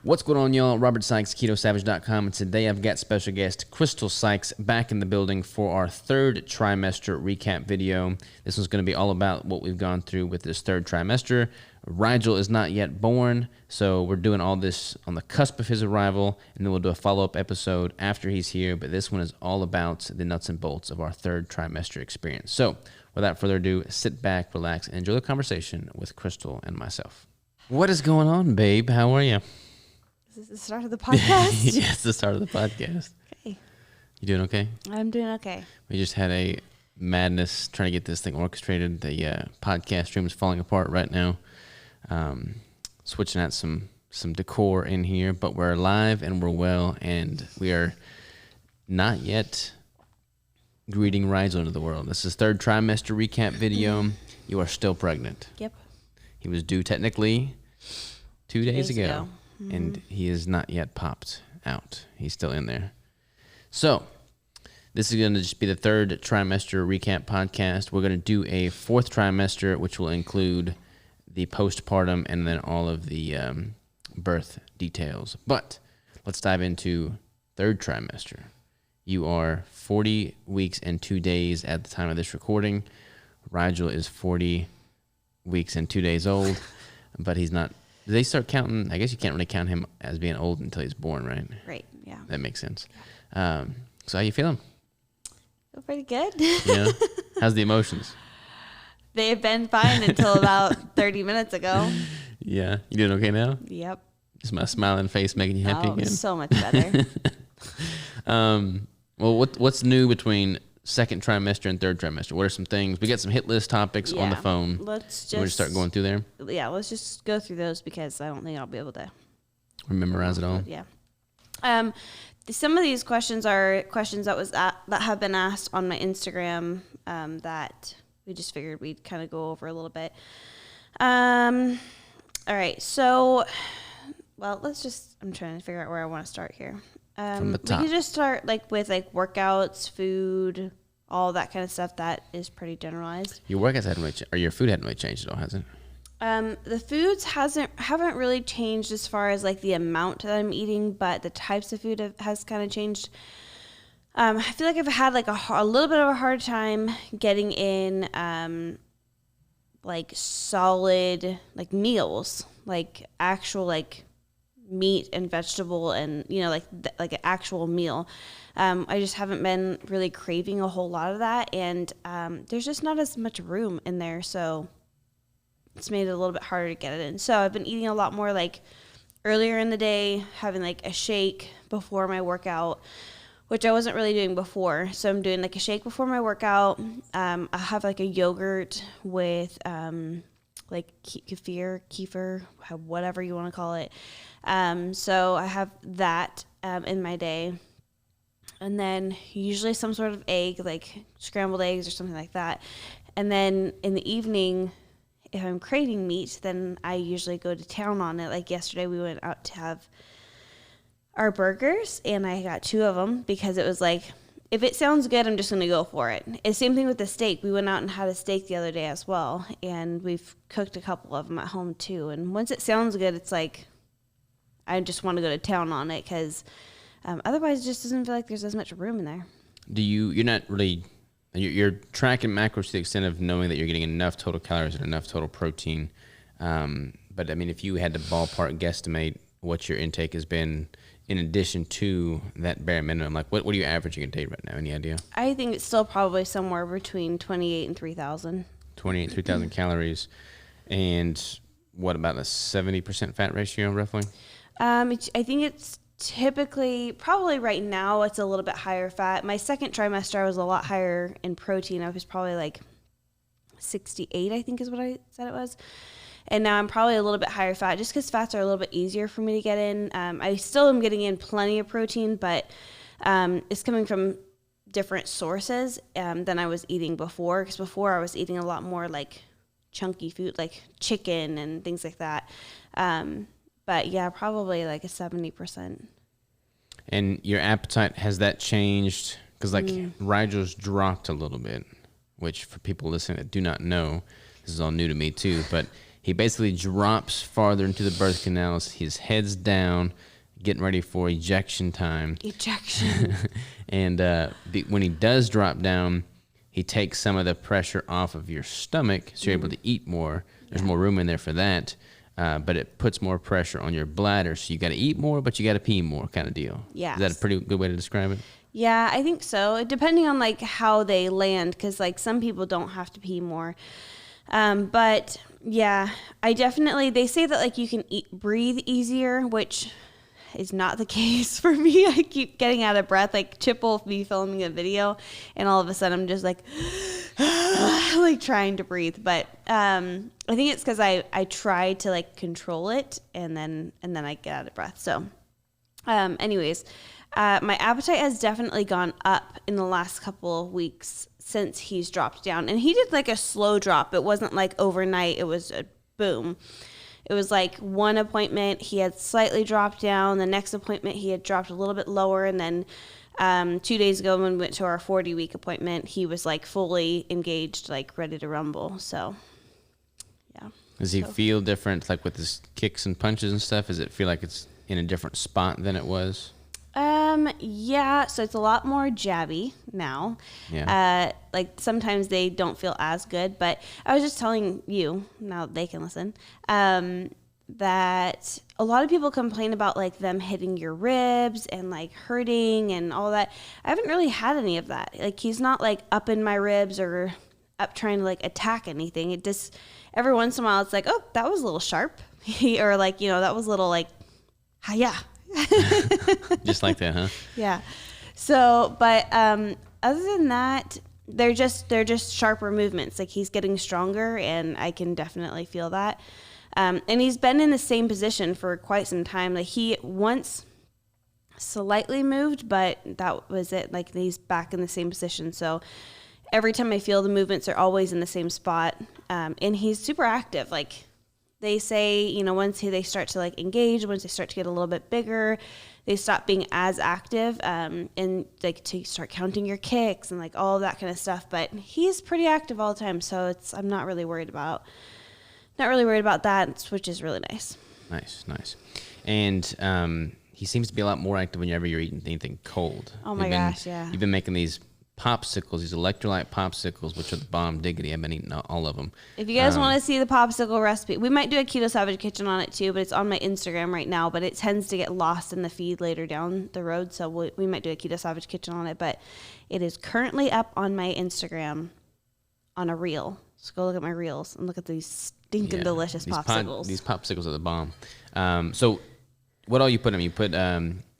What's going on, y'all? Robert Sikes, KetoSavage.com, and today I've got special guest Crystal Sikes back in the building for our third trimester recap video. This one's going to be all about what we've gone through with this third trimester. Rigel is not yet born, so we're doing all this on the cusp of his arrival, and then we'll do a follow-up episode after he's here, but this one is all about the nuts and bolts of our third trimester experience. So, without further ado, sit back, relax, and enjoy the conversation with Crystal and myself. What is going on, babe? How are you? Is this the start of the podcast? Yes, the start of the podcast. Okay. You doing okay? I'm doing okay. We just had a madness trying to get this thing orchestrated. The podcast room is falling apart right now. Switching out some decor in here, but we're alive and we're well, and we are not yet greeting Rigel into the world. This is third trimester recap video. You are still pregnant. Yep. He was due technically 2 days ago. Mm-hmm. And he is not yet popped out. He's still in there. So, this is going to just be the third trimester recap podcast. We're going to do a fourth trimester, which will include the postpartum and then all of the birth details. But let's dive into third trimester. You are 40 weeks and 2 days at the time of this recording. Rigel is 40 weeks and 2 days old, but he's not. Do they start counting? I guess you can't really count him as being old until he's born, right? Right, yeah. That makes sense. So how you feeling? Feel pretty good. Yeah. How's the emotions? They have been fine until about 30 minutes ago. Yeah. You doing okay now? Yep. Is my smiling face making you happy again? So much better. Well, what's new between second trimester and third trimester? What are some things? We got some hit list topics on the phone. Let's just start going through there. Yeah, let's just go through those because I don't think I'll be able to memorize it all. Yeah. Some of these questions are questions that have been asked on my Instagram that we just figured we'd kind of go over a little bit. All right. So, well, I'm trying to figure out where I want to start here. From the top. We can just start with workouts, food, all that kind of stuff. That is pretty generalized. Your workouts hadn't really or your food hadn't really changed at all, has it? The foods haven't really changed as far as the amount that I'm eating, but the types of food has kind of changed. I feel like I've had a little bit of a hard time getting in solid meals, actual meat and vegetable and like an actual meal. I just haven't been really craving a whole lot of that, and there's just not as much room in there, so it's made it a little bit harder to get it in. So I've been eating a lot more earlier in the day, having a shake before my workout, which I wasn't really doing before. So I'm doing a shake before my workout. I have a yogurt with kefir, whatever you want to call it. So I have that in my day. And then usually some sort of egg, scrambled eggs or something like that. And then in the evening, if I'm craving meat, then I usually go to town on it. Yesterday, we went out to have our burgers, and I got 2 of them because it was if it sounds good, I'm just going to go for it. And same thing with the steak. We went out and had a steak the other day as well, and we've cooked a couple of them at home too. And once it sounds good, it's I just want to go to town on it because otherwise it just doesn't feel like there's as much room in there. You're not really... You're tracking macros to the extent of knowing that you're getting enough total calories and enough total protein. But, I mean, if you had to ballpark guesstimate what your intake has been in addition to that bare minimum, what are you averaging a day right now? Any idea? I think it's still probably somewhere between 28 and 3,000. 28, 3,000 calories. And what, about a 70% fat ratio, roughly? I think it's typically, probably right now, it's a little bit higher fat. My second trimester, I was a lot higher in protein. I was probably 68, I think is what I said it was. And now I'm probably a little bit higher fat just because fats are a little bit easier for me to get in. I still am getting in plenty of protein, but it's coming from different sources than I was eating before. Because before I was eating a lot more chunky food, like chicken and things like that. But yeah, probably a 70%. And your appetite, has that changed? Because Rigel's dropped a little bit, which for people listening that do not know, this is all new to me too, but he basically drops farther into the birth canals. His head's down, getting ready for ejection time. And when he does drop down, he takes some of the pressure off of your stomach, so you're able to eat more. There's more room in there for that. But it puts more pressure on your bladder, so you got to eat more, but you got to pee more, kind of deal. Yeah. Is that a pretty good way to describe it? Yeah, I think so. Depending on like how they land, because like some people don't have to pee more. But yeah, they say that like you can breathe easier, which is not the case for me. I keep getting out of breath. Like Chip will be filming a video, and all of a sudden I'm just like, like trying to breathe. But I think it's because I try to like control it, and then I get out of breath. So, anyways. My appetite has definitely gone up in the last couple of weeks since he's dropped down. And he did like a slow drop. It wasn't like overnight. It was a boom. It was like one appointment, he had slightly dropped down. The next appointment, he had dropped a little bit lower. And then 2 days ago when we went to our 40-week appointment, he was like fully engaged, like ready to rumble. So, yeah. Does he feel different, like with his kicks and punches and stuff? Does it feel like it's in a different spot than it was? Yeah, so it's a lot more jabby now. Yeah. Like sometimes they don't feel as good, but I was just telling you, now they can listen, that a lot of people complain about like them hitting your ribs and like hurting and all that. I haven't really had any of that. Like he's not like up in my ribs or up trying to like attack anything. It just, every once in a while it's like, oh, that was a little sharp. Or like, that was a little like, yeah. Just like that, huh? Yeah. So, but other than that, they're just sharper movements. Like he's getting stronger, and I can definitely feel that. And he's been in the same position for quite some time. Like he once slightly moved, but that was it. Like he's back in the same position. So every time I feel the movements are always in the same spot, and he's super active. Like. They say, once they start to like engage, once they start to get a little bit bigger, they stop being as active, and like to start counting your kicks and like all of that kind of stuff. But he's pretty active all the time, so I'm not really worried about that, which is really nice. Nice. And he seems to be a lot more active whenever you're eating anything cold. Oh my gosh, yeah. You've been making these popsicles, these electrolyte popsicles, which are the bomb diggity. I've been eating all of them. If you guys want to see the popsicle recipe, we might do a Keto Savage Kitchen on it too, but it's on my Instagram right now, but it tends to get lost in the feed later down the road, so we might do a Keto Savage Kitchen on it, but it is currently up on my Instagram on a reel. So go look at my reels and look at these stinking delicious popsicles. These popsicles are the bomb. So what all you put in them? You put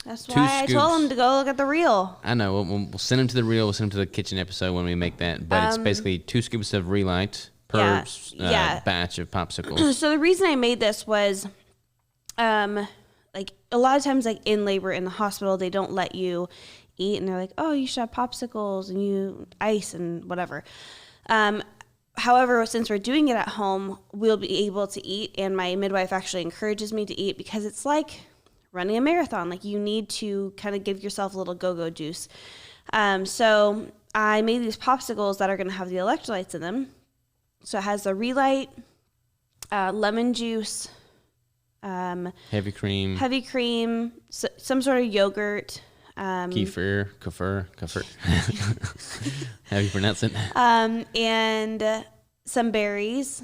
that's why I told him to go look at the reel. I know. We'll send him to the reel. We'll send him to the kitchen episode when we make that. But it's basically 2 scoops of Relight per batch of popsicles. So the reason I made this was, like a lot of times, like in labor in the hospital, they don't let you eat, and they're like, "Oh, you should have popsicles and ice and whatever." However, since we're doing it at home, we'll be able to eat, and my midwife actually encourages me to eat because it's like running a marathon. Like you need to kind of give yourself a little go-go juice. So I made these popsicles that are going to have the electrolytes in them. So it has the Relight, lemon juice, heavy cream, some sort of yogurt, kefir. How do you pronounce it? and some berries.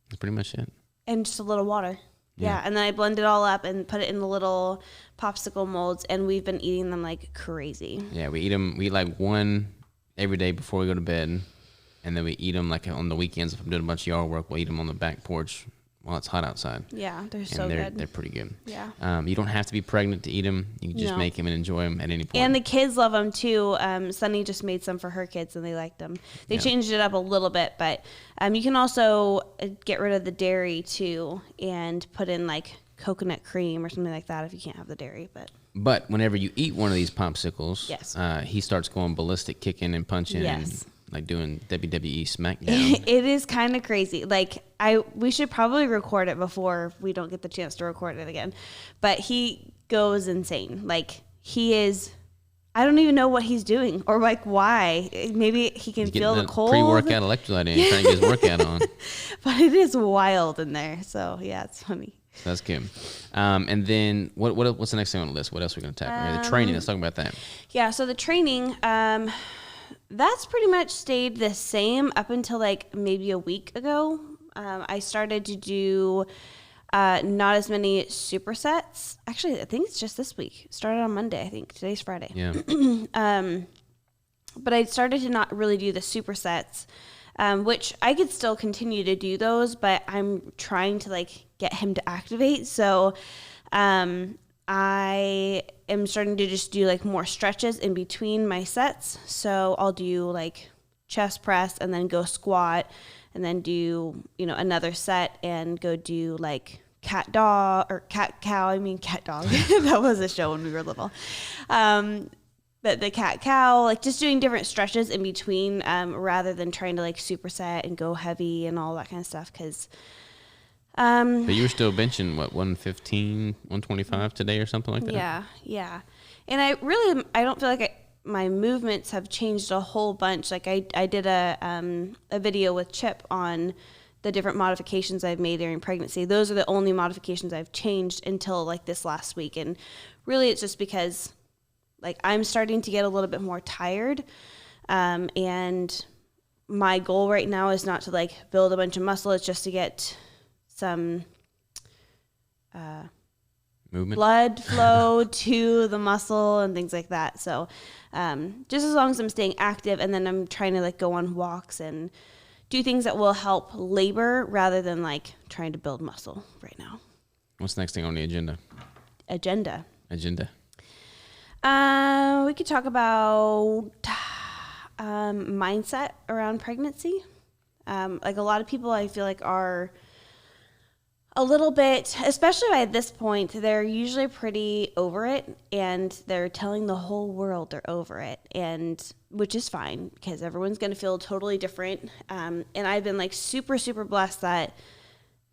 That's pretty much it. And just a little water. Yeah, and then I blend it all up and put it in the little popsicle molds, and we've been eating them like crazy. Yeah, we eat them. We eat like one every day before we go to bed, and then we eat them like on the weekends. If I'm doing a bunch of yard work, we'll eat them on the back porch while it's hot outside. Yeah, they're so good. They're pretty good. Yeah. You don't have to be pregnant to eat them. You can just make them and enjoy them at any point. And the kids love them too. Sunny just made some for her kids, and they liked them. They changed it up a little bit, but you can also get rid of the dairy too and put in like coconut cream or something like that if you can't have the dairy. But whenever you eat one of these popsicles, he starts going ballistic, kicking and punching and like doing WWE SmackDown. It is kind of crazy. Like we should probably record it before we don't get the chance to record it again. But he goes insane. Like he is I don't even know what he's doing or like why. Maybe he can feel the cold. Pre-workout electrolyte in, trying to get his workout on. But it is wild in there. So yeah, it's funny. That's good. And then what's the next thing on the list? What else are we going to tackle? The training. Let's talk about that. Yeah. So the training, that's pretty much stayed the same up until like maybe a week ago. I started to do not as many supersets. Actually, I think it's just this week. It started on Monday, I think. Today's Friday. Yeah. But I started to not really do the supersets, which I could still continue to do those, but I'm trying to like get him to activate. So I am starting to just do like more stretches in between my sets. So I'll do like chest press and then go squat and then do, another set and go do like cat dog or cat cow. Cat dog. That was a show when we were little. But the cat cow, like just doing different stretches in between rather than trying to like superset and go heavy and all that kind of stuff. Cause but you were still benching, 115, 125 today or something like that? Yeah. And I don't feel like my movements have changed a whole bunch. Like I did a video with Chip on the different modifications I've made during pregnancy. Those are the only modifications I've changed until like this last week. And really it's just because like I'm starting to get a little bit more tired. And my goal right now is not to like build a bunch of muscle. It's just to get some movement, blood flow to the muscle and things like that. So just as long as I'm staying active, and then I'm trying to like go on walks and do things that will help labor rather than like trying to build muscle right now. What's the next thing on the agenda? Agenda. We could talk about mindset around pregnancy. Like a lot of people I feel like are a little bit, especially by this point, they're usually pretty over it and they're telling the whole world they're over it, and which is fine because everyone's going to feel totally different. And I've been like super, super blessed that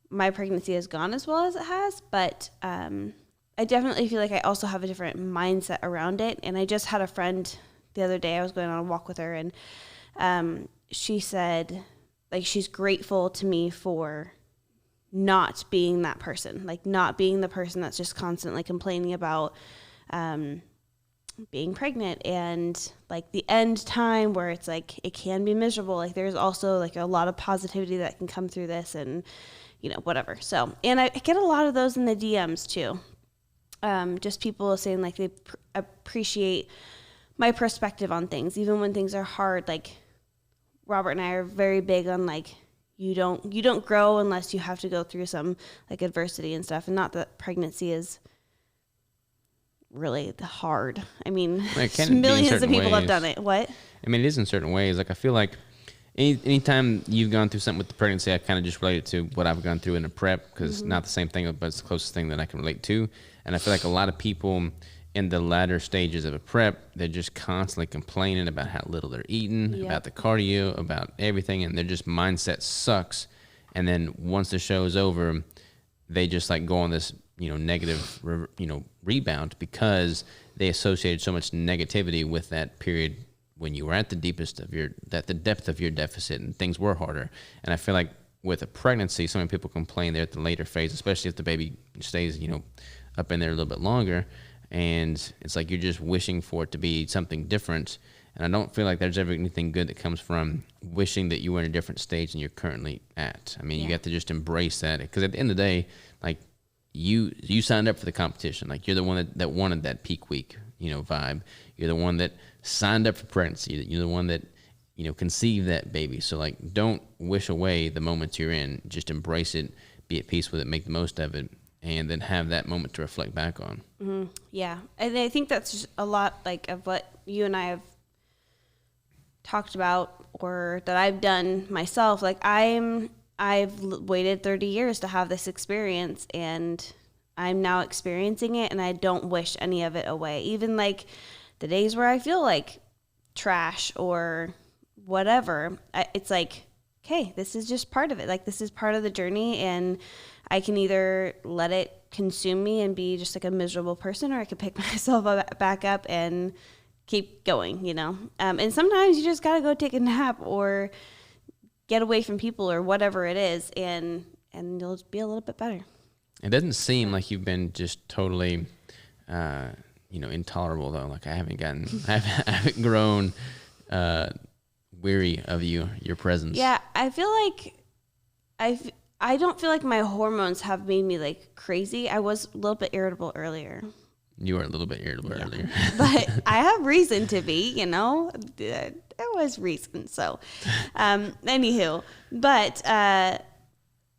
my pregnancy has gone as well as it has, but I definitely feel like I also have a different mindset around it. And I just had a friend the other day, I was going on a walk with her, and she said like she's grateful to me for not being that person, like not being the person that's just constantly complaining about being pregnant and like the end time where it's like it can be miserable. Like there's also like a lot of positivity that can come through this, and whatever. So, and I get a lot of those in the DMs too. Just people saying like they appreciate my perspective on things, even when things are hard. Like Robert and I are very big on like, you don't grow unless you have to go through some like adversity and stuff. And not that pregnancy is really hard. I mean, millions of people have done it. What? I mean, it is in certain ways. Like I feel like anytime you've gone through something with the pregnancy, I kind of just relate it to what I've gone through in a prep, because not the same thing, but it's the closest thing that I can relate to. And I feel like a lot of people in the latter stages of a prep, they're just constantly complaining about how little they're eating, about the cardio, about everything, and their just mindset sucks. And then once the show is over, they just like go on this, negative, rebound, because they associated so much negativity with that period when you were at the the depth of your deficit and things were harder. And I feel like with a pregnancy, so many people complain there at the later phase, especially if the baby stays, up in there a little bit longer. And it's like you're just wishing for it to be something different. And I don't feel like there's ever anything good that comes from wishing that you were in a different stage than you're currently at. I mean, you have to just embrace that, because at the end of the day, like you signed up for the competition. Like you're the one that wanted that peak week, vibe. You're the one that signed up for pregnancy. You're the one that, conceived that baby. So like, don't wish away the moments you're in. Just embrace it, be at peace with it, make the most of it, and then have that moment to reflect back on. Mm-hmm. Yeah. And I think that's just a lot like of what you and I have talked about, or that I've done myself. Like I've waited 30 years to have this experience, and I'm now experiencing it, and I don't wish any of it away. Even like the days where I feel like trash or whatever, it's like, okay, this is just part of it. Like this is part of the journey, and I can either let it consume me and be just like a miserable person, or I could pick myself back up and keep going, and sometimes you just got to go take a nap or get away from people or whatever it is. And you'll just be a little bit better. It doesn't seem like you've been just totally, intolerable though. Like I haven't grown weary of your presence. Yeah, I feel like I don't feel like my hormones have made me like crazy. I was a little bit irritable earlier. You were a little bit irritable earlier. But I have reason to be, there was reason. So, anywho, but I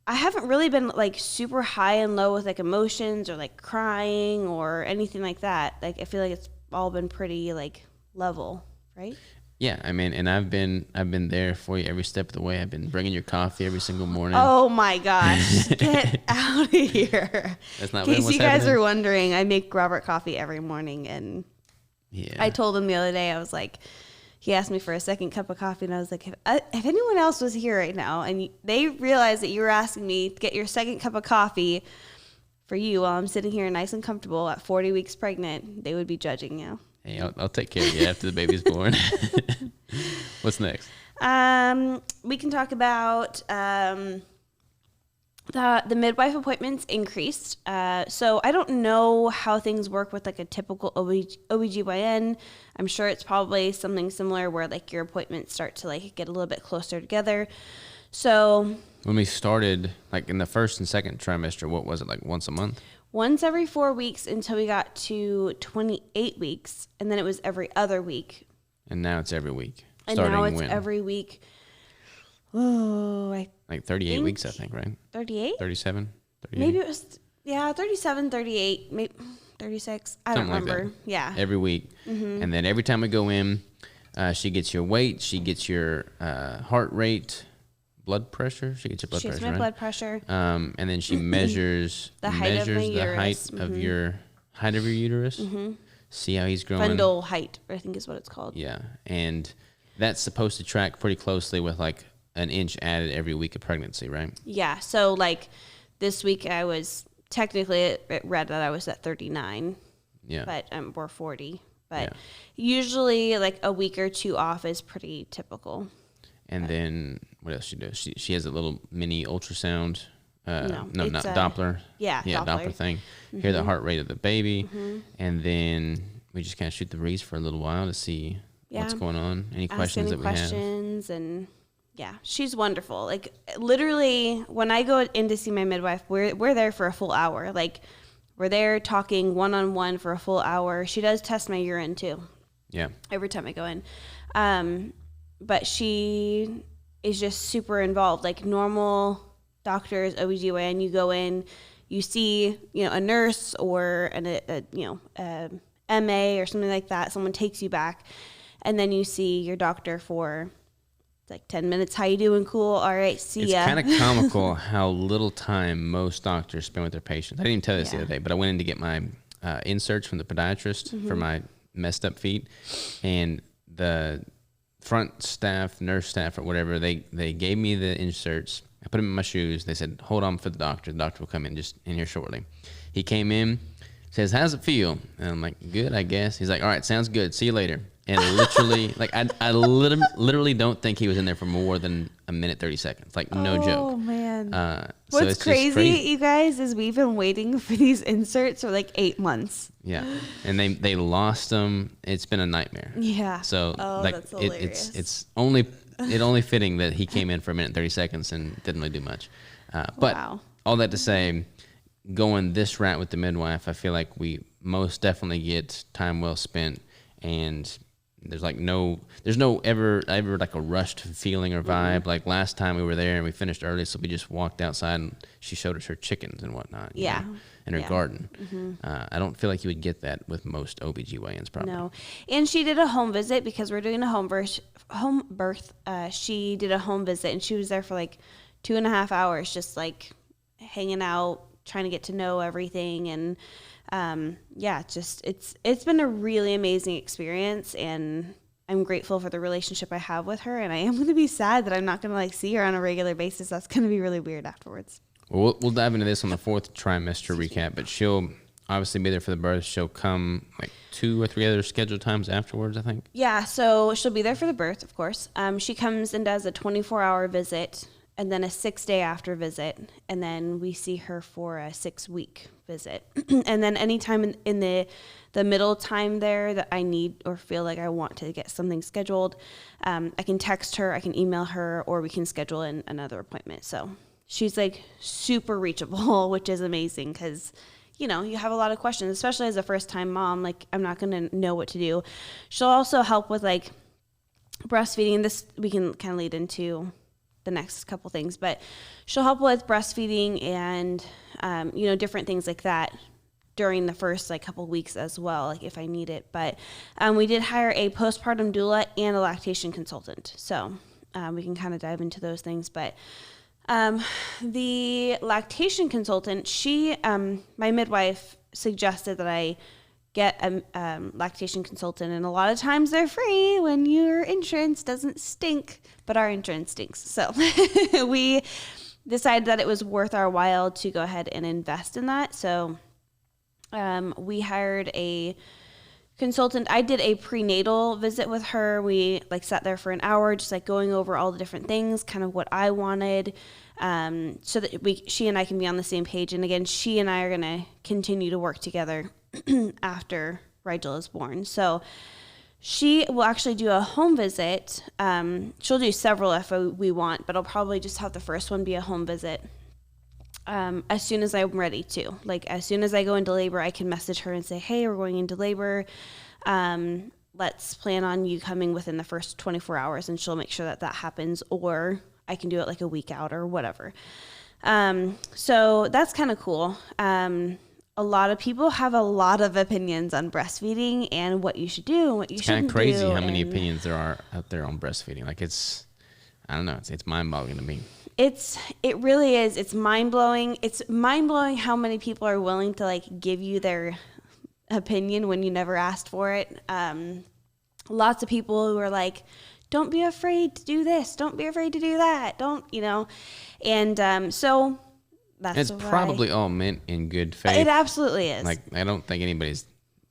haven't really been like super high and low with like emotions or like crying or anything like that. Like I feel like it's all been pretty like level, right? Yeah, I mean, and I've been there for you every step of the way. I've been bringing your coffee every single morning. Oh my gosh, get out of here! That's not in case what's you guys happening. are wondering, I make Robert coffee every morning, and I told him the other day, I was like, he asked me for a second cup of coffee, and I was like, if anyone else was here right now, and they realized that you were asking me to get your second cup of coffee for you while I'm sitting here nice and comfortable at 40 weeks pregnant, they would be judging you. Hey, I'll take care of you after the baby's born. What's next? We can talk about the midwife appointments increased. So I don't know how things work with like a typical OBGYN. I'm sure it's probably something similar where like your appointments start to like get a little bit closer together. So when we started, like in the first and second trimester, what was it, like once a month? Once every 4 weeks until we got to 28 weeks, and then it was every other week. And now it's every week. And now it's every week. Oh, like 38 weeks, I think, right? 38? 37? 38? Maybe it was, 37, 38, maybe 36. I don't remember. Like yeah. Every week. Mm-hmm. And then every time we go in, she gets your weight, she gets your heart rate, blood pressure. She gets your blood pressure, She gets my blood pressure. And then she measures the height of your height of your uterus. Mm-hmm. See how he's growing. Fundal height, I think is what it's called. Yeah, and that's supposed to track pretty closely with like an inch added every week of pregnancy, right? Yeah. So like this week, I was technically it read that I was at 39. Yeah. But we're 40. But usually like a week or two off is pretty typical. And then what else she does? She has a little mini ultrasound. No, not Doppler. Yeah, Doppler thing. Mm-hmm. Hear the heart rate of the baby, and then we just kind of shoot the breeze for a little while to see what's going on. Any questions that we have? And she's wonderful. Like literally, when I go in to see my midwife, we're there for a full hour. Like we're there talking one-on-one for a full hour. She does test my urine too. Yeah. Every time I go in. But she is just super involved. Like normal doctors, OBGYN, you go in, you see, a nurse or a MA or something like that. Someone takes you back, and then you see your doctor for like 10 minutes. How you doing? Cool. All right. See ya. It's kind of comical how little time most doctors spend with their patients. I didn't even tell you this the other day, but I went in to get my inserts from the podiatrist for my messed up feet, and the front staff, nurse staff, or whatever, they gave me the inserts. I put them in my shoes. They said, hold on for the doctor. The doctor will come in just in here shortly. He came in, says, how's it feel? And I'm like, good, I guess. He's like, all right, sounds good. See you later. And literally, like, I literally don't think he was in there for more than a minute, 30 seconds. Like, no joke. Oh, man. So What's crazy, you guys, is we've been waiting for these inserts for like 8 months. Yeah. And they lost them. It's been a nightmare. Yeah. So, that's hilarious. it's only fitting that he came in for a minute, 30 seconds and didn't really do much. But all that to say, going this route with the midwife, I feel like we most definitely get time well spent, and there's no ever like a rushed feeling or vibe. Like last time we were there and we finished early, so we just walked outside and she showed us her chickens and whatnot. In her garden. Mm-hmm. I don't feel like you would get that with most OBGYNs probably. No. And she did a home visit because we're doing a home birth. She did a home visit, and she was there for like 2.5 hours, just like hanging out, trying to get to know everything. And it's been a really amazing experience, and I'm grateful for the relationship I have with her. And I am going to be sad that I'm not going to like see her on a regular basis. That's going to be really weird afterwards. Well, we'll dive into this on the fourth trimester recap, but she'll obviously be there for the birth. She'll come like 2 or 3 other scheduled times afterwards, I think. Yeah, so she'll be there for the birth, of course. She comes and does a 24-hour visit and then a 6-day after visit. And then we see her for a 6-week visit. And then anytime in the middle time there that I need or feel like I want to get something scheduled, I can text her, I can email her, or we can schedule in another appointment. So she's like super reachable, which is amazing because, you know, you have a lot of questions, especially as a first-time mom. Like, I'm not going to know what to do. She'll also help with, like, breastfeeding. This we can kind of lead into the next couple things, but she'll help with breastfeeding and, you know, different things like that during the first, like, couple weeks as well, like, if I need it. But we did hire a postpartum doula and a lactation consultant. So we can kind of dive into those things. But the lactation consultant, she, my midwife suggested that I get a lactation consultant, and a lot of times they're free when your insurance doesn't stink, but our insurance stinks. So we decided that it was worth our while to go ahead and invest in that. So we hired a consultant. I did a prenatal visit with her. We like sat there for an hour, just like going over all the different things, kind of what I wanted, so that she and I can be on the same page. And again, she and I are going to continue to work together after Rigel is born. So she will actually do a home visit. She'll do several if we want, but I'll probably just have the first one be a home visit. As soon as I'm ready to. Like, as soon as I go into labor, I can message her and say, hey, we're going into labor. Let's plan on you coming within the first 24 hours, and she'll make sure that that happens, or I can do it like a week out or whatever. So that's kind of cool. A lot of people have a lot of opinions on breastfeeding and what you should do and what you shouldn't do. It's kind of crazy how many opinions there are out there on breastfeeding. Like, I don't know, it's mind-boggling to me. It really is. It's mind-blowing. It's mind-blowing how many people are willing to, like, give you their opinion when you never asked for it. Lots of people who are like, don't be afraid to do this. Don't be afraid to do that. Don't, you know. And so that's it's probably all meant in good faith. It absolutely is. Like, I don't think anybody's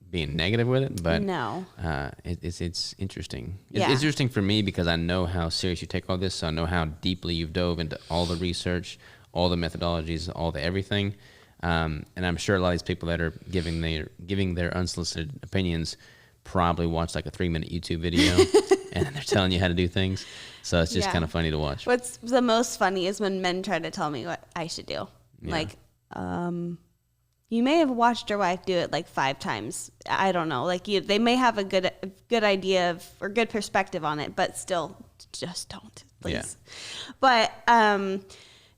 being negative with it, but no. It's interesting. It's interesting for me because I know how serious you take all this, so I know how deeply you've dove into all the research, all the methodologies, all the everything. And I'm sure a lot of these people that are giving their unsolicited opinions probably watch like a 3-minute YouTube video and they're telling you how to do things. So it's just kind of funny to watch. What's the most funny is when men try to tell me what I should do. Yeah. Like, you may have watched your wife do it like 5 times. I don't know. Like, they may have a good idea or good perspective on it, but still, just don't, please. Yeah. But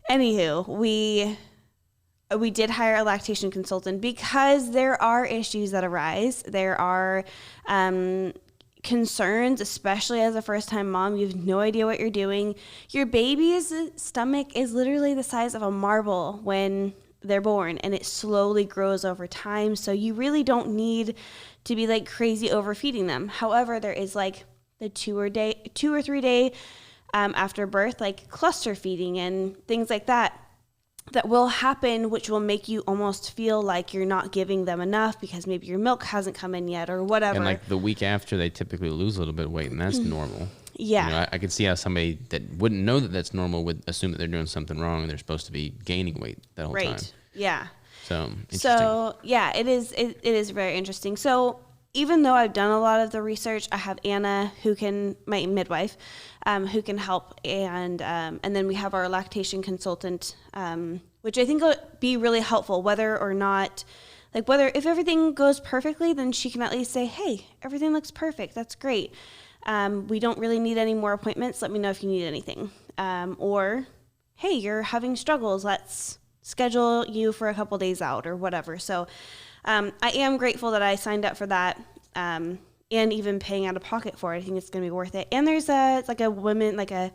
anywho, we did hire a lactation consultant because there are issues that arise. There are concerns, especially as a first-time mom. You have no idea what you're doing. Your baby's stomach is literally the size of a marble when they're born, and it slowly grows over time. So you really don't need to be like crazy overfeeding them. However, there is like the 2 or 3 day after birth, like cluster feeding and things like that will happen, which will make you almost feel like you're not giving them enough because maybe your milk hasn't come in yet or whatever. And like the week after, they typically lose a little bit of weight, and that's normal. Yeah. You know, I could see how somebody that wouldn't know that that's normal would assume that they're doing something wrong and they're supposed to be gaining weight that whole time. Yeah. So, interesting. So, yeah, it is very interesting. So, even though I've done a lot of the research, I have Anna, my midwife, who can help, and then we have our lactation consultant, which I think will be really helpful, whether or not, like, if everything goes perfectly, then she can at least say, hey, everything looks perfect. That's great. We don't really need any more appointments. Let me know if you need anything. Or, hey, you're having struggles. Let's schedule you for a couple days out or whatever. So I am grateful that I signed up for that, and even paying out of pocket for it. I think it's going to be worth it. And there's it's like a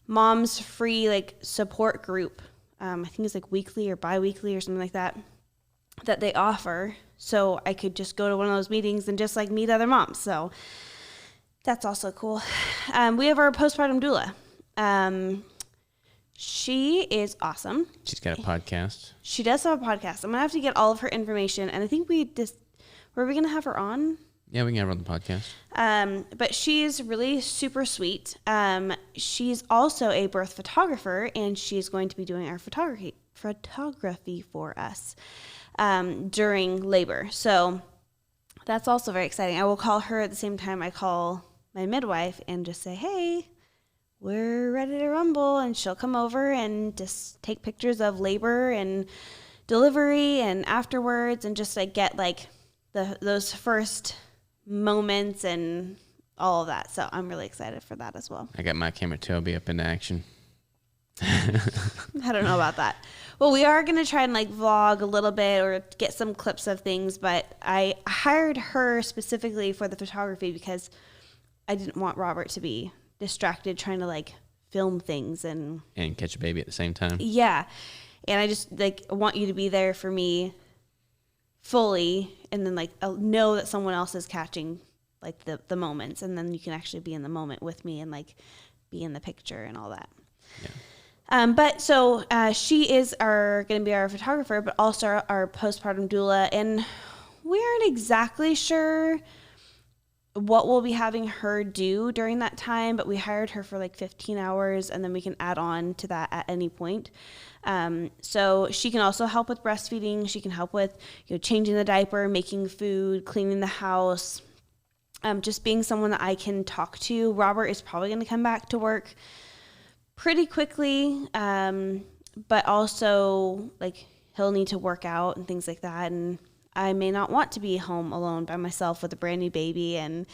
mom's free like support group. I think it's like weekly or bi-weekly or something like that they offer. So I could just go to one of those meetings and just like meet other moms. So that's also cool. We have our postpartum doula. She is awesome. She's got a podcast. She does have a podcast. I'm going to have to get all of her information. And I think were we going to have her on? Yeah, we can have her on the podcast. But she's really super sweet. She's also a birth photographer, and she's going to be doing our photography for us during labor. So that's also very exciting. I will call her at the same time I call my midwife and just say, hey, we're ready to rumble, and she'll come over and just take pictures of labor and delivery and afterwards, and just like get like those first moments and all of that. So I'm really excited for that as well. I got my camera too. I'll be up in action. I don't know about that. Well, we are going to try and like vlog a little bit or get some clips of things, but I hired her specifically for the photography because I didn't want Robert to be distracted trying to like film things and catch a baby at the same time. Yeah. And I just like want you to be there for me fully, and then like know that someone else is catching like the moments, and then you can actually be in the moment with me and like be in the picture and all that. Yeah. But so she is going to be our photographer, but also our postpartum doula, and we aren't exactly sure what we'll be having her do during that time, but we hired her for like 15 hours, and then we can add on to that at any point. So she can also help with breastfeeding. She can help with, changing the diaper, making food, cleaning the house, just being someone that I can talk to. Robert is probably going to come back to work pretty quickly, but also like he'll need to work out and things like that, and I may not want to be home alone by myself with a brand new baby, and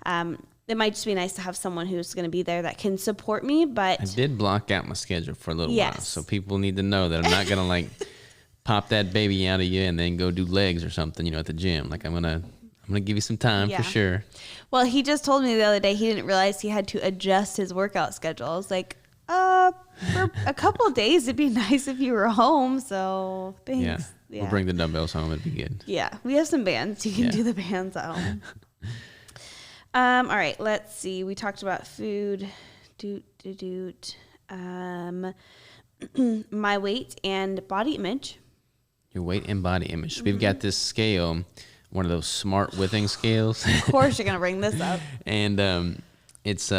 it might just be nice to have someone who's going to be there that can support me. But I did block out my schedule for a little while, so people need to know that I'm not gonna like pop that baby out of you and then go do legs or something, at the gym. Like I'm gonna give you some time for sure. Well, he just told me the other day he didn't realize he had to adjust his workout schedule. I was like, for a couple of days, it'd be nice if you were home. So thanks. Yeah. We'll bring the dumbbells home. It'd be good. Yeah. We have some bands. You can do the bands at home. All right. Let's see. We talked about food. My weight and body image. Your weight and body image. So we've got this scale, one of those smart withing scales. Of course you're going to bring this up. And it's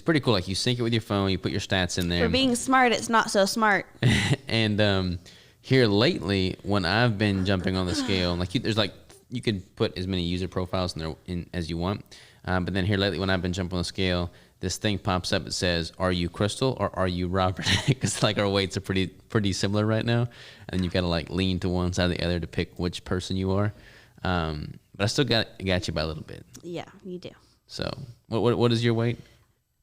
pretty cool. Like you sync it with your phone. You put your stats in there. For being smart, it's not so smart. And here lately, when I've been jumping on the scale, like you could put as many user profiles in as you want. But then here lately, when I've been jumping on the scale, this thing pops up. It says, "Are you Crystal or are you Robert?" Because like our weights are pretty similar right now, and you've got to like lean to one side or the other to pick which person you are. But I still got you by a little bit. Yeah, you do. So what is your weight?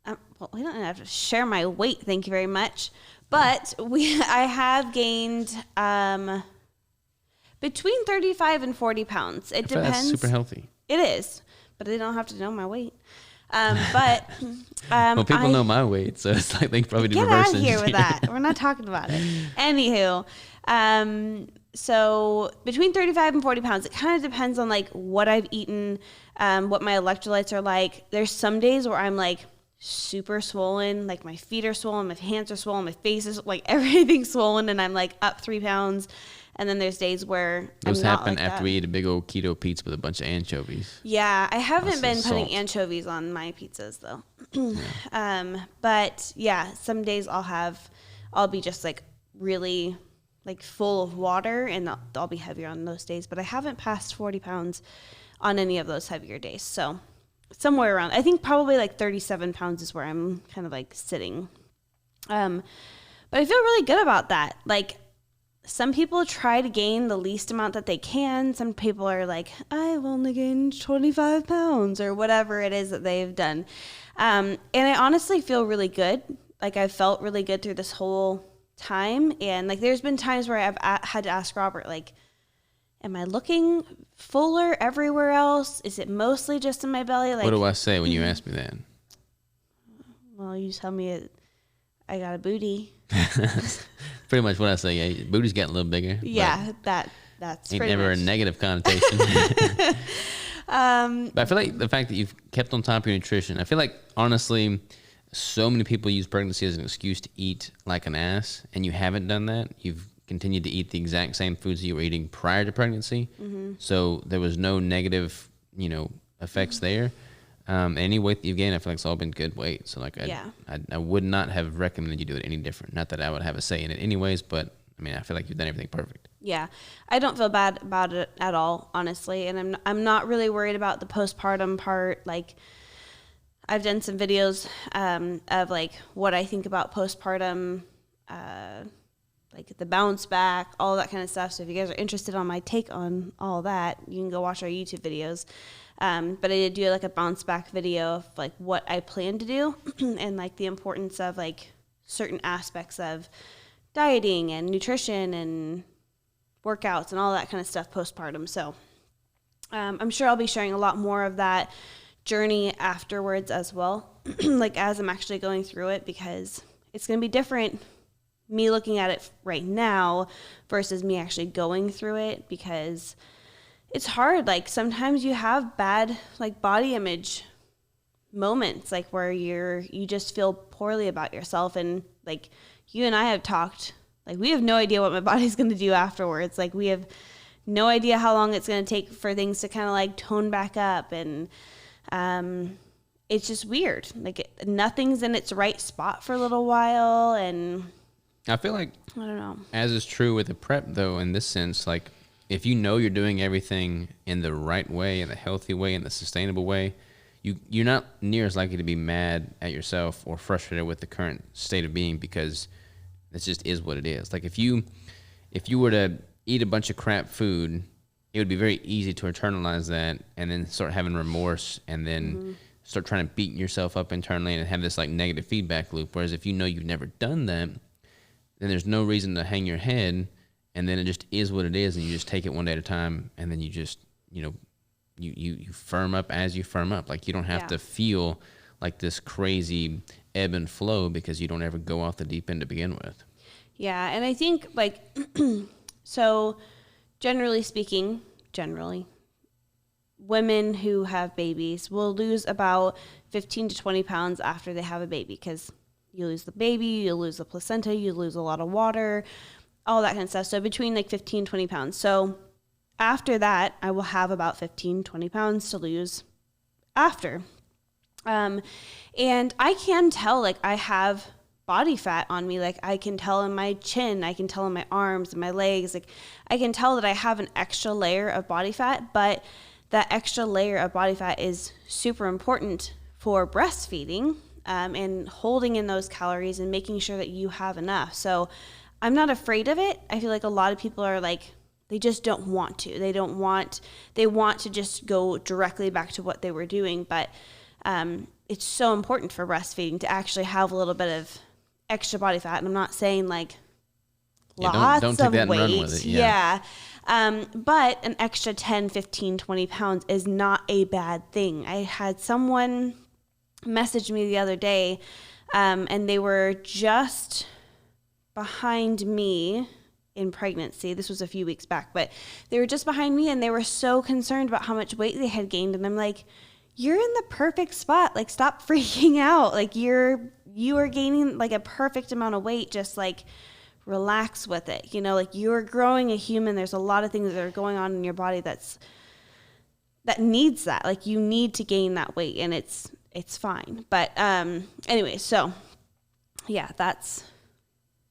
Well, we don't have to share my weight. Thank you very much. But I have gained between 35 and 40 pounds. It depends. That's super healthy. It is, but they don't have to know my weight. But well, people know my weight, so it's like they probably do reverse engineering. Get out of here with that. We're not talking about it. Anywho, so between 35 and 40 pounds. It kind of depends on like what I've eaten, what my electrolytes are like. There's some days where I'm like super swollen, like my feet are swollen, my hands are swollen, my face is like everything's swollen, and I'm like up 3 pounds. And then there's days where those I'm not happen like after that. we eat a big old keto pizza with a bunch of anchovies. Yeah, I haven't been putting salt. anchovies on my pizzas though. But yeah, some days I'll be just like really like full of water, and I'll be heavier on those days. But I haven't passed 40 pounds on any of those heavier days. So somewhere around, I think probably like 37 pounds is where I'm kind of like sitting. But I feel really good about that. Like, some people try to gain the least amount that they can. Some people are like, I've only gained 25 pounds or whatever it is that they've done. And I honestly feel really good. Like, I've felt really good through this whole time. And like, there's been times where I've had to ask Robert, like, am I looking fuller everywhere else? Is it mostly just in my belly? Like, what do I say when you ask me that? Well, you tell me I got a booty. Pretty much what I say. Yeah, booty's getting a little bigger. Yeah, that's ain't pretty never much a negative connotation. But I feel like the fact that you've kept on top of your nutrition, I feel like honestly, so many people use pregnancy as an excuse to eat like an ass, and you haven't done that. You've continued to eat the exact same foods you were eating prior to pregnancy. So there was no negative, effects there. Any weight that you've gained, I feel like it's all been good weight. So like, I would not have recommended you do it any different. Not that I would have a say in it anyways, but I mean, I feel like you've done everything perfect. Yeah, I don't feel bad about it at all, honestly, and I'm not really worried about the postpartum part. Like, I've done some videos of like what I think about postpartum, like the bounce back, all that kind of stuff. So if you guys are interested on my take on all that, you can go watch our YouTube videos. But I did do like a bounce back video of like what I plan to do and like the importance of like certain aspects of dieting and nutrition and workouts and all that kind of stuff postpartum. So I'm sure I'll be sharing a lot more of that journey afterwards as well, like as I'm actually going through it, because it's going to be different me looking at it right now versus me actually going through it, because it's hard. Like sometimes you have bad like body image moments, like where you just feel poorly about yourself, and like you and I have talked, like we have no idea what my body's going to do afterwards. Like we have no idea how long it's going to take for things to kind of like tone back up, and it's just weird. Like nothing's in its right spot for a little while, and I feel like, I don't know, as is true with the prep though, in this sense, like if you know you're doing everything in the right way, in the healthy way, in the sustainable way, you're not near as likely to be mad at yourself or frustrated with the current state of being, because it just is what it is. Like if you were to eat a bunch of crap food, it would be very easy to internalize that and then start having remorse, and then start trying to beat yourself up internally and have this like negative feedback loop. Whereas if you know you've never done that, then there's no reason to hang your head, and then it just is what it is, and you just take it one day at a time, and then you just, you firm up as you firm up. Like you don't have to feel like this crazy ebb and flow, because you don't ever go off the deep end to begin with. Yeah, and I think like, so generally speaking, women who have babies will lose about 15 to 20 pounds after they have a baby, because you lose the baby, you lose the placenta, you lose a lot of water, all that kind of stuff. So between like 15, 20 pounds. So after that, I will have about 15, 20 pounds to lose after. And I can tell, like, I have body fat on me. Like, I can tell in my chin, I can tell in my arms and my legs. Like, I can tell that I have an extra layer of body fat, but that extra layer of body fat is super important for breastfeeding, and holding in those calories and making sure that you have enough. So I'm not afraid of it. I feel like a lot of people are like, they just don't want to. They want to just go directly back to what they were doing. But it's so important for breastfeeding to actually have a little bit of extra body fat. And I'm not saying like lots don't take of that weight. And run with it. Yeah. But an extra 10, 15, 20 pounds is not a bad thing. I had someone message me the other day, and they were just behind me in pregnancy. This was a few weeks back, but they were just behind me, and they were so concerned about how much weight they had gained. And I'm like, you're in the perfect spot. Like, stop freaking out. Like, you are gaining like a perfect amount of weight. Just like relax with it. Like you're growing a human. There's a lot of things that are going on in your body that needs that. Like you need to gain that weight, and it's fine. But anyway, so yeah, that's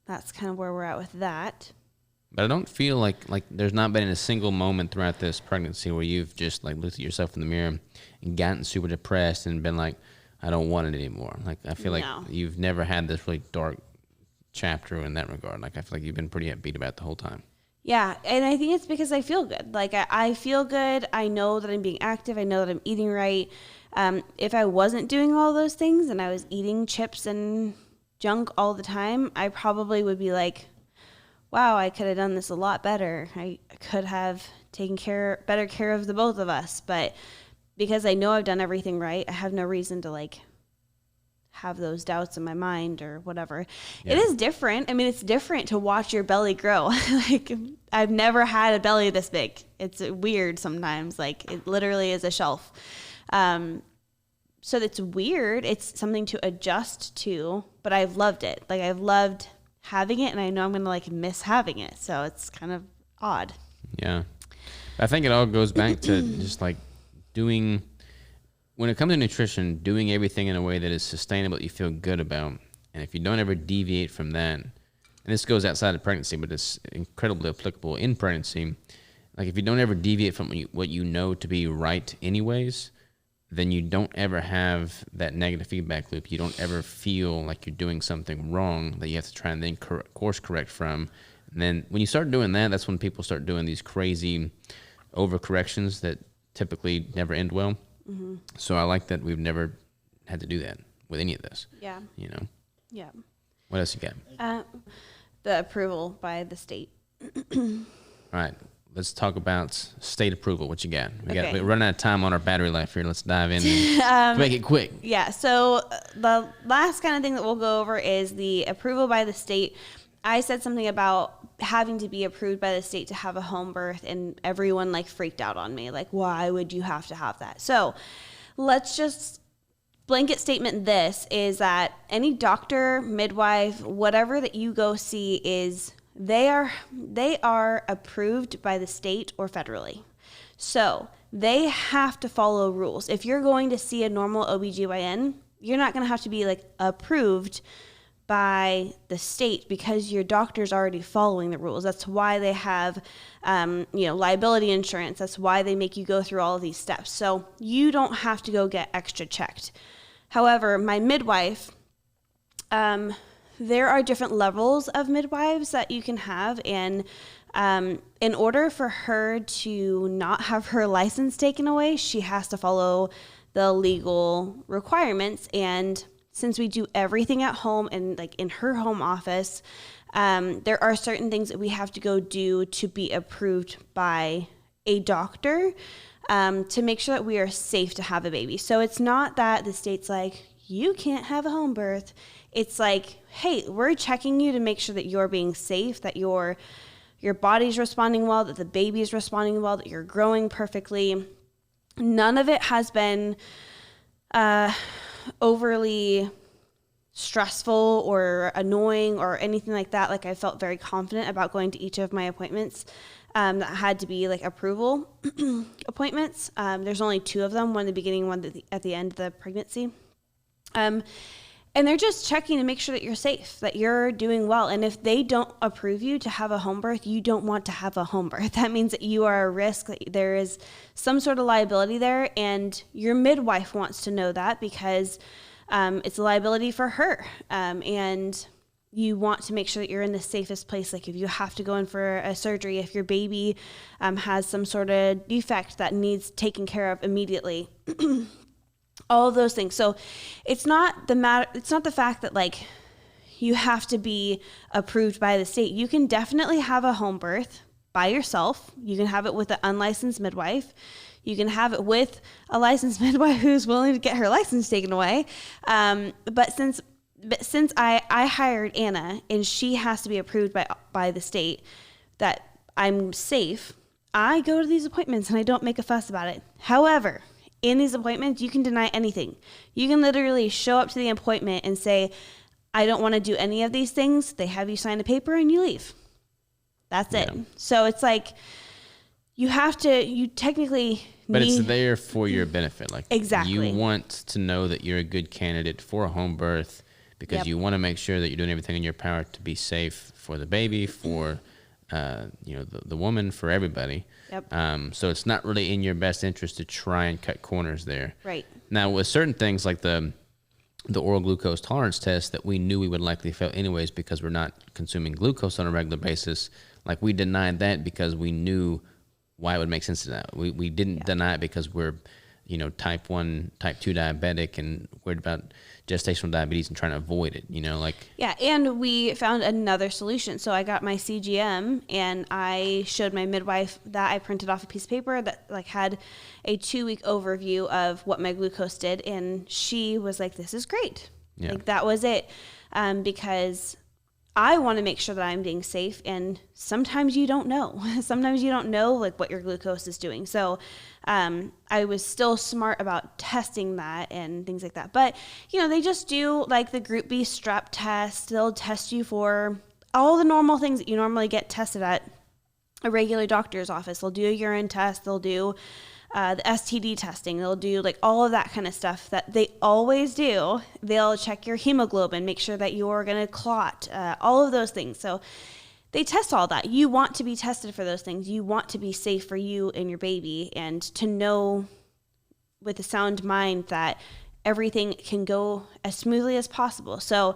kind of where we're at with that. But I don't feel like there's not been a single moment throughout this pregnancy where you've just like looked at yourself in the mirror and gotten super depressed and been like, I don't want it anymore. Like I feel like you've never had this really dark chapter in that regard. Like I feel like you've been pretty upbeat about it the whole time. Yeah, and I think it's because I feel good. Like I feel good. I know that I'm being active. I know that I'm eating right. If I wasn't doing all those things and I was eating chips and junk all the time, I probably would be like, wow, I could have done this a lot better. I could have taken better care of the both of us. But because I know I've done everything right, I have no reason to like have those doubts in my mind or whatever. Yeah. It is different. I mean, it's different to watch your belly grow. Like I've never had a belly this big. It's weird sometimes. Like it literally is a shelf. So it's weird. It's something to adjust to, but I've loved it. Like I've loved having it, and I know I'm going to like miss having it. So it's kind of odd. Yeah. I think it all goes back to just like doing, when it comes to nutrition, doing everything in a way that is sustainable, that you feel good about. And if you don't ever deviate from that, and this goes outside of pregnancy, but it's incredibly applicable in pregnancy. Like if you don't ever deviate from what you know to be right anyways, then you don't ever have that negative feedback loop. You don't ever feel like you're doing something wrong that you have to try and then course correct from. And then when you start doing that, that's when people start doing these crazy overcorrections that typically never end well. Mm-hmm. So I like that we've never had to do that with any of this. Yeah. You know? Yeah. What else you got? The approval by the state. All right. Let's talk about state approval. What you got? Okay. We're running out of time on our battery life here. Let's dive in and make it quick. Yeah. So the last kind of thing that we'll go over is the approval by the state. I said something about having to be approved by the state to have a home birth, and everyone like freaked out on me. Like, why would you have to have that? So let's just blanket statement this is that any doctor, midwife, whatever that you go see is they are approved by the state or federally. So they have to follow rules. If you're going to see a normal OBGYN, you're not going to have to be like approved by the state because your doctor's already following the rules. That's why they have, liability insurance. That's why they make you go through all of these steps. So you don't have to go get extra checked. However, my midwife, there are different levels of midwives that you can have, and in order for her to not have her license taken away, she has to follow the legal requirements. And since we do everything at home and like in her home office, there are certain things that we have to go do to be approved by a doctor to make sure that we are safe to have a baby. So it's not that the state's like, you can't have a home birth. It's like, hey, we're checking you to make sure that you're being safe, that your body's responding well, that the baby's responding well, that you're growing perfectly. None of it has been overly stressful or annoying or anything like that. Like I felt very confident about going to each of my appointments that had to be like approval appointments. There's only 2 of them, one at the beginning, one at the end of the pregnancy. And they're just checking to make sure that you're safe, that you're doing well. And if they don't approve you to have a home birth, you don't want to have a home birth. That means that you are a risk, that there is some sort of liability there. And your midwife wants to know that because it's a liability for her. And you want to make sure that you're in the safest place. Like if you have to go in for a surgery, if your baby has some sort of defect that needs taken care of immediately, all of those things. So it's not the fact that like you have to be approved by the state. You can definitely have a home birth by yourself. You can have it with an unlicensed midwife. You can have it with a licensed midwife who's willing to get her license taken away. But since I hired Anna and she has to be approved by the state that I'm safe, I go to these appointments and I don't make a fuss about it. However, in these appointments, you can deny anything. You can literally show up to the appointment and say, I don't want to do any of these things. They have you sign a paper and you leave. That's it. So it's like you technically But it's there for your benefit. Like exactly. You want to know that you're a good candidate for a home birth because you want to make sure that you're doing everything in your power to be safe for the baby, for the woman, for everybody. Yep. So it's not really in your best interest to try and cut corners there. Right. Now, with certain things like the oral glucose tolerance test that we knew we would likely fail anyways because we're not consuming glucose on a regular basis, like we denied that because we knew why it would make sense to that. We didn't deny it because we're, type 1, type 2 diabetic and worried about gestational diabetes and trying to avoid it, Yeah, and we found another solution. So I got my CGM and I showed my midwife that. I printed off a piece of paper that like had a 2-week overview of what my glucose did, and she was like, this is great. Yeah. Like that was it. Because I want to make sure that I'm being safe, and sometimes you don't know. Sometimes you don't know like what your glucose is doing. So I was still smart about testing that and things like that. But, you know, they just do like the Group B strep test. They'll test you for all the normal things that you normally get tested at a regular doctor's office. They'll do a urine test. They'll do the STD testing. They'll do like all of that kind of stuff that they always do. They'll check your hemoglobin, make sure that you're going to clot, all of those things. So they test all that. You want to be tested for those things. You want to be safe for you and your baby, and to know with a sound mind that everything can go as smoothly as possible. So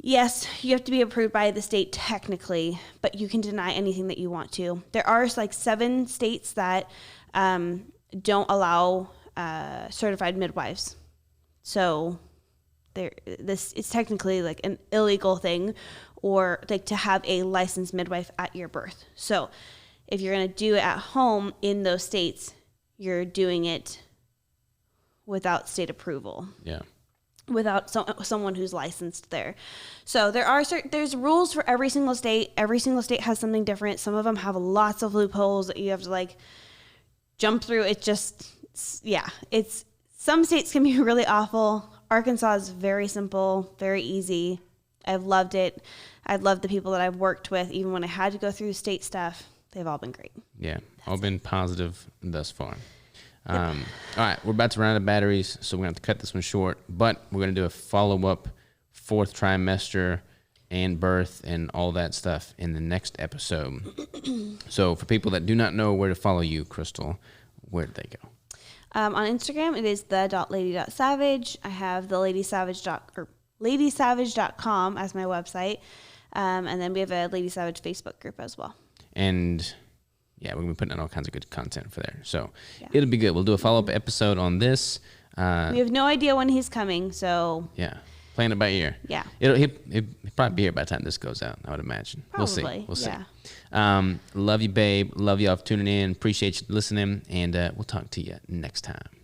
yes, you have to be approved by the state technically, but you can deny anything that you want to. There are like 7 states that don't allow certified midwives. So this is technically like an illegal thing, or like to have a licensed midwife at your birth. So if you're going to do it at home in those states, you're doing it without state approval. Yeah. Without someone who's licensed there. So there's rules for every single state. Every single state has something different. Some of them have lots of loopholes that you have to like jump through. Some states can be really awful. Arkansas is very simple, very easy. I've loved it. I've loved the people that I've worked with. Even when I had to go through state stuff, they've all been great. Yeah, all been positive thus far. All right, we're about to run out of batteries, so we're going to have to cut this one short, but we're going to do a follow-up 4th trimester and birth and all that stuff in the next episode. So for people that do not know where to follow you, Crystal, where do they go? On Instagram, it is the.lady.savage. I have the ladysavage.com as my website. And then we have a Lady Savage Facebook group as well. And yeah, we're going to be putting out all kinds of good content for there. So it'll be good. We'll do a follow-up episode on this. We have no idea when he's coming, so... Yeah. Playing it by ear. Yeah. He'll probably be here by the time this goes out, I would imagine. Probably. We'll see. Love you, babe. Love y'all for tuning in. Appreciate you listening, and we'll talk to you next time.